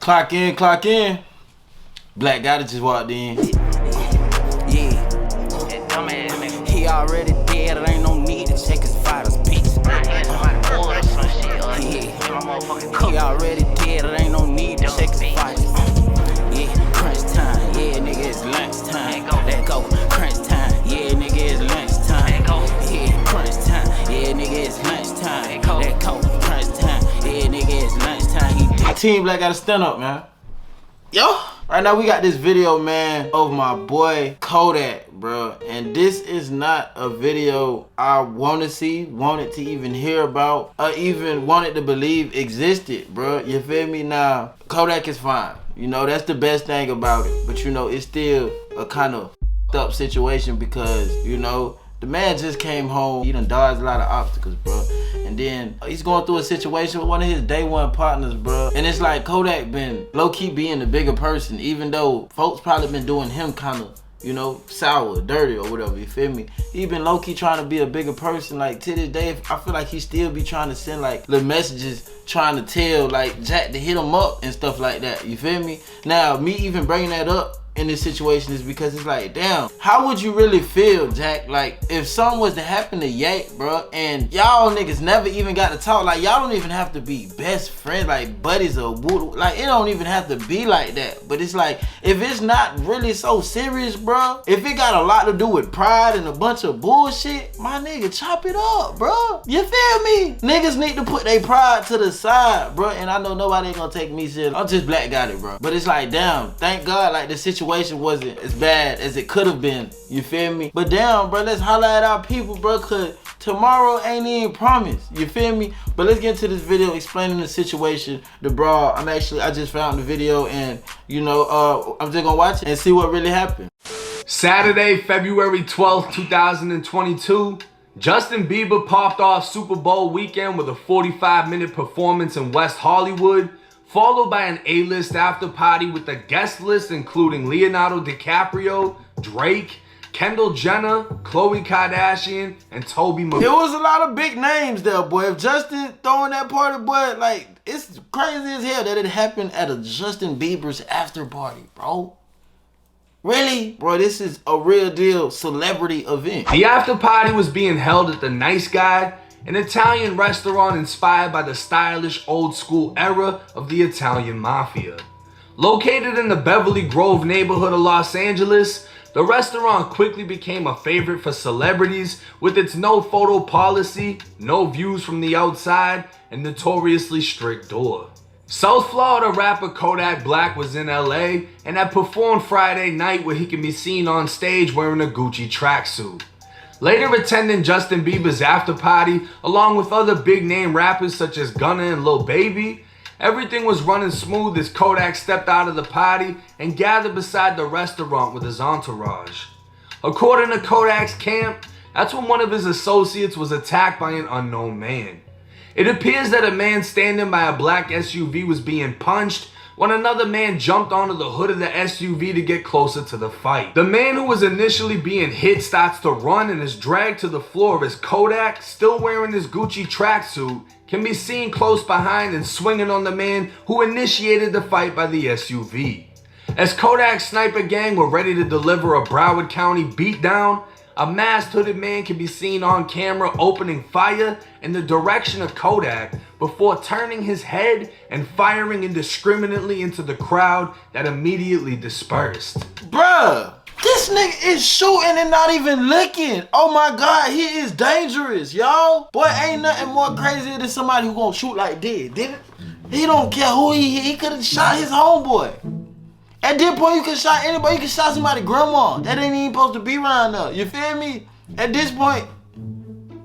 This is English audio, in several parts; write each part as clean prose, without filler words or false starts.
Clock in, clock in. Black guy that just walked in. Yeah. He already dead, it ain't no need to check his vitals, bitch. He already dead, it ain't no need to check his vitals. Yeah, crunch time, yeah, nigga, it's lunch time. Let go, crunch time, yeah, nigga, it's lunch time. Yeah, crunch time, yeah, nigga, it's lunch time. Let go, crunch time, yeah, nigga, it's lunch time. He dead. Team Black gotta stand up, man. Yo! Right now we got this video, man, of my boy Kodak, bro. And this is not a video I want to see, wanted to even hear about, or even wanted to believe existed, bro. You feel me? Now, Kodak is fine. You know, that's the best thing about it. But, you know, it's still a kind of up situation because, you know, the man just came home. He done dodged a lot of obstacles, bro. And then he's going through a situation with one of his day one partners, bro. And it's like Kodak been low-key being the bigger person, even though folks probably been doing him kind of, you know, sour, dirty or whatever, you feel me? He been low-key trying to be a bigger person. Like, to this day, I feel like he still be trying to send, like, little messages trying to tell, like, Jack to hit him up and stuff like that, you feel me? Now, me even bringing that up in this situation is because it's like, damn, how would you really feel, Jack? Like, if something was to happen to Ye, bro, and y'all niggas never even got to talk, like, y'all don't even have to be best friends, like buddies or like, it don't even have to be like that. But it's like, if it's not really so serious, bro, if it got a lot to do with pride and a bunch of bullshit, my nigga, chop it up, bro. You feel me? Niggas need to put their pride to the side, bro. And I know nobody ain't gonna take me serious. I'm just Black got it, bro. But it's like, damn, thank God, like, the situation wasn't as bad as it could have been, you feel me? But damn, bro, let's holler at our people, bro, cause tomorrow ain't even promised, you feel me? But let's get into this video explaining the situation, the brawl. I just found the video, and you know, I'm just gonna watch it and see what really happened. Saturday, February 12th, 2022, Justin Bieber popped off Super Bowl weekend with a 45-minute performance in West Hollywood, followed by an A-list after party with a guest list including Leonardo DiCaprio, Drake, Kendall Jenner, Khloe Kardashian, and Toby Maguire. There was a lot of big names there, boy. If Justin throwing that party, boy, like, it's crazy as hell that it happened at a Justin Bieber's after party, bro. Really? Bro, this is a real deal celebrity event. The after party was being held at the Nice Guy, an Italian restaurant inspired by the stylish old school era of the Italian mafia. Located in the Beverly Grove neighborhood of Los Angeles, the restaurant quickly became a favorite for celebrities with its no photo policy, no views from the outside, and notoriously strict door. South Florida rapper Kodak Black was in LA and had performed Friday night where he can be seen on stage wearing a Gucci tracksuit. Later attending Justin Bieber's after party, along with other big name rappers such as Gunna and Lil Baby, everything was running smooth as Kodak stepped out of the party and gathered beside the restaurant with his entourage. According to Kodak's camp, that's when one of his associates was attacked by an unknown man. It appears that a man standing by a black SUV was being punched when another man jumped onto the hood of the SUV to get closer to the fight. The man who was initially being hit starts to run and is dragged to the floor as Kodak, still wearing his Gucci tracksuit, can be seen close behind and swinging on the man who initiated the fight by the SUV. As Kodak's sniper gang were ready to deliver a Broward County beatdown, a masked hooded man can be seen on camera opening fire in the direction of Kodak before turning his head and firing indiscriminately into the crowd that immediately dispersed. Bruh, this nigga is shooting and not even looking. Oh my God, he is dangerous, y'all. Boy, ain't nothing more crazy than somebody who gonna shoot like this, did it? He don't care who he could have shot his homeboy. At this point, you can shot anybody. You can shot somebody's grandma. That ain't even supposed to be around there. You feel me? At this point,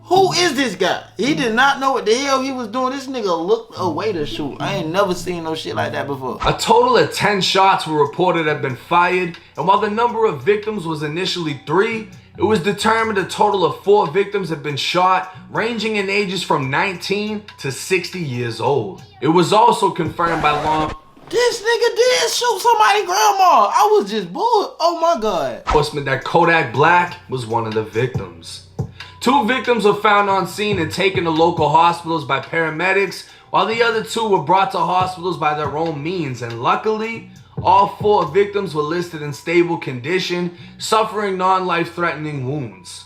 who is this guy? He did not know what the hell he was doing. This nigga looked away to shoot. I ain't never seen no shit like that before. A total of 10 shots were reported to have been fired, and while the number of victims was initially 3, it was determined a total of 4 victims had been shot, ranging in ages from 19 to 60 years old. It was also confirmed by law This nigga did shoot somebody's grandma. I was just bored. Oh my God. enforcement that Kodak Black was one of the victims. 2 victims were found on scene and taken to local hospitals by paramedics, while the other 2 were brought to hospitals by their own means, and luckily, all 4 victims were listed in stable condition, suffering non-life-threatening wounds.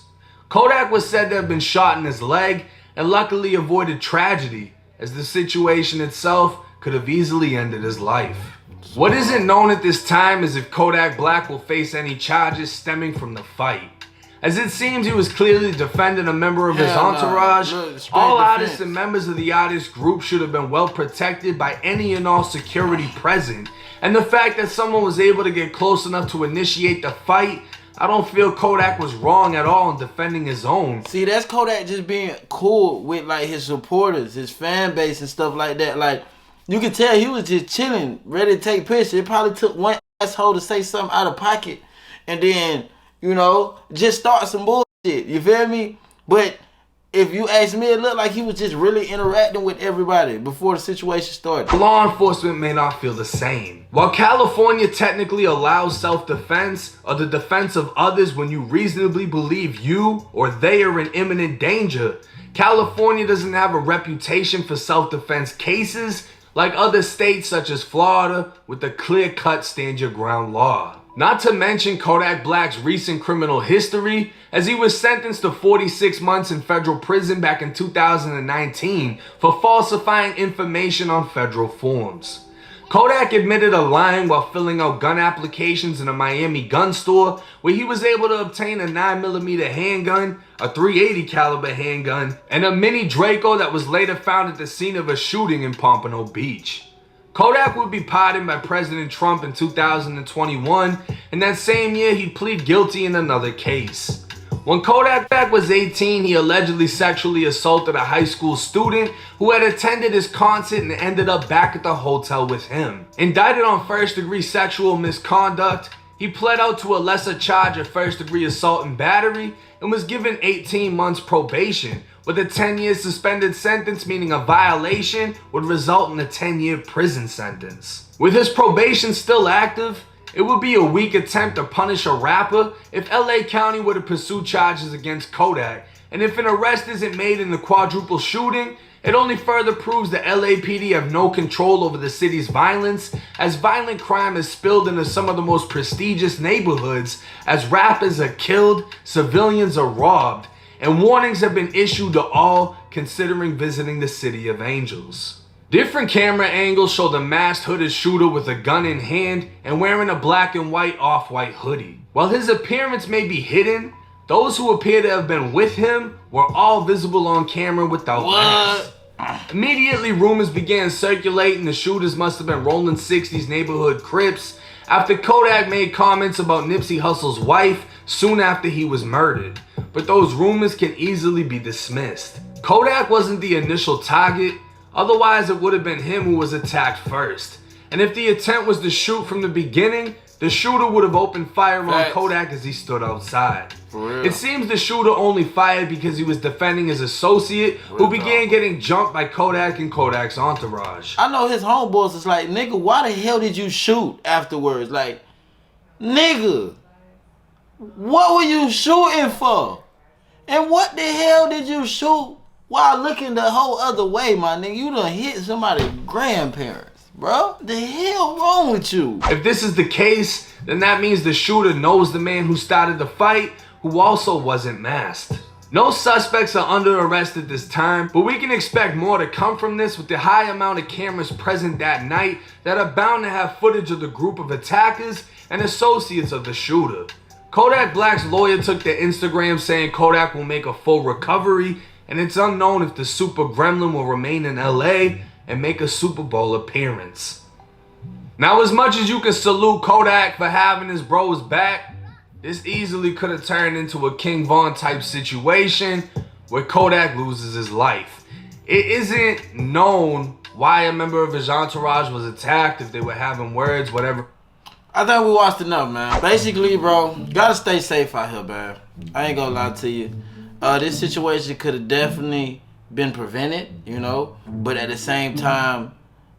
Kodak was said to have been shot in his leg and luckily avoided tragedy, as the situation itself could have easily ended his life. What isn't known at this time is if Kodak Black will face any charges stemming from the fight, as it seems he was clearly defending a member of his entourage. All artists and members of the artist group should have been well protected by any and all security present, and the fact that someone was able to get close enough to initiate the fight, I don't feel Kodak was wrong at all in defending his own. See, that's Kodak just being cool with like his supporters, his fan base and stuff like that. Like, you can tell he was just chilling, ready to take pictures. It probably took one asshole to say something out of pocket and then, you know, just start some bullshit. You feel me? But if you ask me, it looked like he was just really interacting with everybody before the situation started. Law enforcement may not feel the same. While California technically allows self-defense or the defense of others when you reasonably believe you or they are in imminent danger, California doesn't have a reputation for self-defense cases like other states such as Florida with a clear-cut stand your ground law. Not to mention Kodak Black's recent criminal history, as he was sentenced to 46 months in federal prison back in 2019 for falsifying information on federal forms. Kodak admitted to lying while filling out gun applications in a Miami gun store where he was able to obtain a 9mm handgun, a .380 caliber handgun, and a mini Draco that was later found at the scene of a shooting in Pompano Beach. Kodak would be pardoned by President Trump in 2021, and that same year he'd plead guilty in another case. When Kodak was 18, he allegedly sexually assaulted a high school student who had attended his concert and ended up back at the hotel with him. Indicted on first-degree sexual misconduct, he pled out to a lesser charge of first-degree assault and battery and was given 18 months probation, with a 10-year suspended sentence, meaning a violation would result in a 10-year prison sentence. With his probation still active, it would be a weak attempt to punish a rapper if LA County were to pursue charges against Kodak, and if an arrest isn't made in the quadruple shooting, it only further proves the LAPD have no control over the city's violence, as violent crime has spilled into some of the most prestigious neighborhoods as rappers are killed, civilians are robbed, and warnings have been issued to all considering visiting the City of Angels. Different camera angles show the masked hooded shooter with a gun in hand and wearing a black and white off-white hoodie. While his appearance may be hidden, those who appear to have been with him were all visible on camera without masks. Immediately, rumors began circulating the shooters must have been rolling 60s neighborhood Crips after Kodak made comments about Nipsey Hussle's wife soon after he was murdered. But those rumors can easily be dismissed. Kodak wasn't the initial target, otherwise it would have been him who was attacked first. And if the intent was to shoot from the beginning, the shooter would have opened fire on Kodak as he stood outside. It seems the shooter only fired because he was defending his associate who began getting jumped by Kodak and Kodak's entourage. I know his homeboys is like, nigga, why the hell did you shoot afterwards? Like, nigga, what were you shooting for? And what the hell did you shoot while looking the whole other way, my nigga? You done hit somebody's grandparents, bro. The hell wrong with you? If this is the case, then that means the shooter knows the man who started the fight, who also wasn't masked. No suspects are under arrest at this time, but we can expect more to come from this with the high amount of cameras present that night that are bound to have footage of the group of attackers and associates of the shooter. Kodak Black's lawyer took to Instagram saying Kodak will make a full recovery, and it's unknown if the Super Gremlin will remain in LA and make a Super Bowl appearance. Now, as much as you can salute Kodak for having his bros back, this easily could have turned into a King Von type situation where Kodak loses his life. It isn't known why a member of his entourage was attacked, if they were having words, whatever. I think we watched enough, man. Basically, bro, gotta stay safe out here, man. I ain't gonna lie to you. This situation could have definitely been prevented, you know, but at the same time,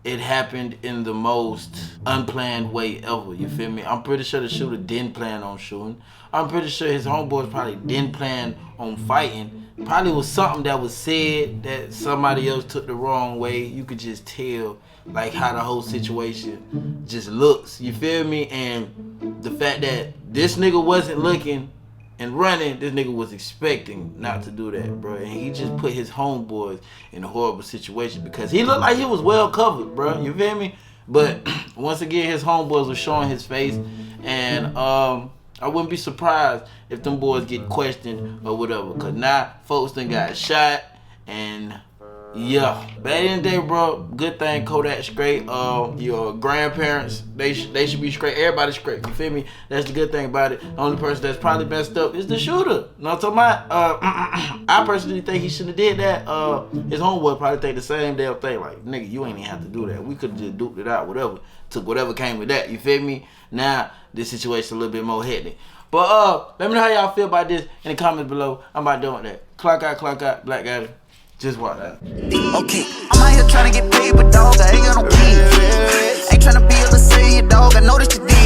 it happened in the most unplanned way ever, you feel me? I'm pretty sure the shooter didn't plan on shooting. I'm pretty sure his homeboys probably didn't plan on fighting. Probably was something that was said that somebody else took the wrong way. You could just tell like how the whole situation just looks, you feel me? And the fact that this nigga wasn't looking and running, this nigga was expecting not to do that, bro. And he just put his homeboys in a horrible situation because he looked like he was well covered, bro. You feel me? But once again, his homeboys were showing his face, and I wouldn't be surprised if them boys get questioned or whatever. Cause now folks done got shot, and yeah. But at the end of the day, bro, good thing Kodak straight. Your grandparents, they should be straight. Everybody straight. You feel me? That's the good thing about it. The only person that's probably messed up is the shooter. You know what I'm talking about? I personally think he shouldn't have did that. His homeboy probably think the same damn thing. Like, nigga, you ain't even have to do that. We could have just duped it out, whatever. Took whatever came with that. You feel me? Now this situation a little bit more hectic. But let me know how y'all feel about this in the comments below. I'm about done with that. Clock out, Black Guy. Just watch that. Okay, I'm out here trying to get paid, but dog, I ain't got no keys. Ain't trying to be able to say it, dog. I know that you did.